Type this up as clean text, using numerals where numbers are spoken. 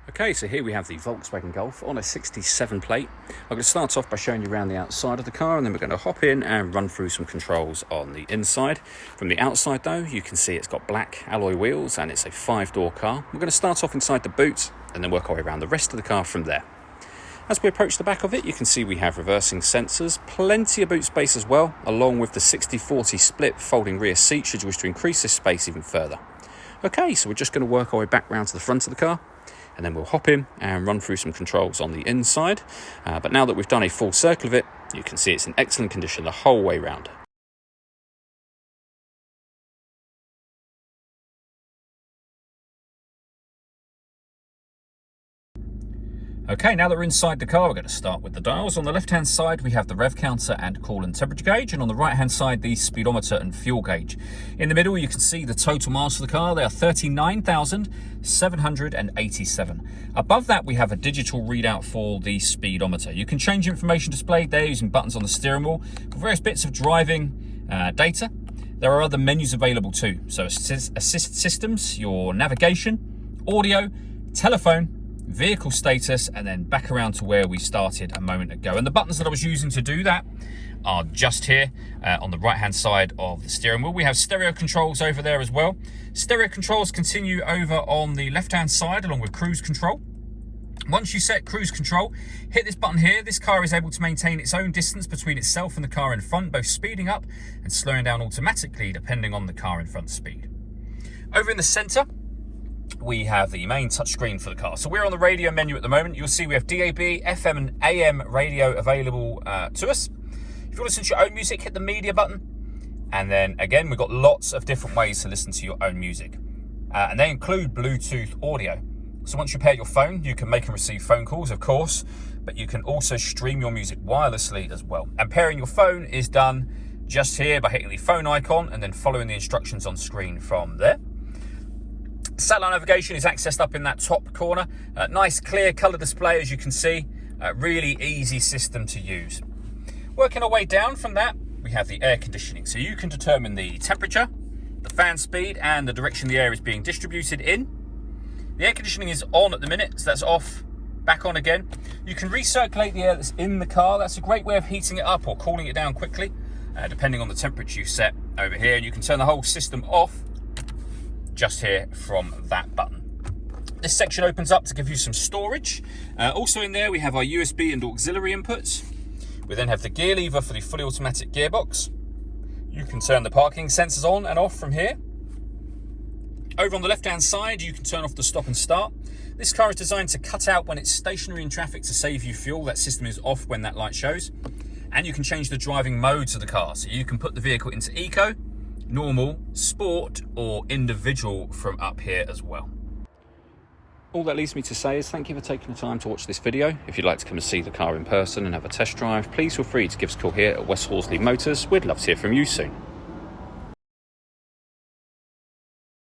Okay, so here we have the Volkswagen Golf on a 67 plate. I'm going to start off by showing you around the outside of the car, and then we're going to hop in and run through some controls on the inside. From the outside though, you can see it's got black alloy wheels and it's a 5-door car. We're going to start off inside the boot and then work our way around the rest of the car from there. As we approach the back of it, you can see we have reversing sensors, plenty of boot space as well, along with the 60-40 split folding rear seat should you wish to increase this space even further. Okay, so we're just going to work our way back round to the front of the car, and then we'll hop in and run through some controls on the inside. But now that we've done a full circle of it, you can see it's in excellent condition the whole way round. Okay, now that we're inside the car, we're going to start with the dials. On the left-hand side, we have the rev counter and coolant temperature gauge, and on the right-hand side, the speedometer and fuel gauge. In the middle, you can see the total miles of the car. They are 39,787. Above that, we have a digital readout for the speedometer. You can change information displayed there using buttons on the steering wheel for various bits of driving data. There are other menus available too, so assist systems, your navigation, audio, telephone, vehicle status, and then back around to where we started a moment ago. And the buttons that I was using to do that are just here on the right hand side of the steering wheel. We have stereo controls over there as well. Stereo controls continue over on the left hand side along with cruise control. Once you set cruise control, hit this button here. This car is able to maintain its own distance between itself and the car in front, both speeding up and slowing down automatically depending on the car in front speed. Over in the center, we have the main touchscreen for the car. So we're on the radio menu at the moment. You'll see we have DAB, FM and AM radio available to us. If you want to listen to your own music, hit the media button. And then again, we've got lots of different ways to listen to your own music. And they include Bluetooth audio. So once you pair your phone, you can make and receive phone calls, of course, but you can also stream your music wirelessly as well. And pairing your phone is done just here by hitting the phone icon and then following the instructions on screen from there. Satellite navigation is accessed up in that top corner. Nice clear colour display, as you can see. Really easy system to use. Working our way down from that, we have the air conditioning. So you can determine the temperature, the fan speed, and the direction the air is being distributed in. The air conditioning is on at the minute, so that's off, back on again. You can recirculate the air that's in the car. That's a great way of heating it up or cooling it down quickly, depending on the temperature you set over here. And you can turn the whole system off just here from that button. This section opens up to give you some storage. Also in there we have our USB and auxiliary inputs. We then have the gear lever for the fully automatic gearbox. You can turn the parking sensors on and off from here. Over on the left hand side you can turn off the stop and start. This car is designed to cut out when it's stationary in traffic to save you fuel. That system is off when that light shows. And you can change the driving modes of the car. So you can put the vehicle into eco, normal, sport or individual from up here as well. All that leaves me to say is thank you for taking the time to watch this video. If you'd like to come and see the car in person and have a test drive, please feel free to give us a call here at West Horsley Motors. We'd love to hear from you soon.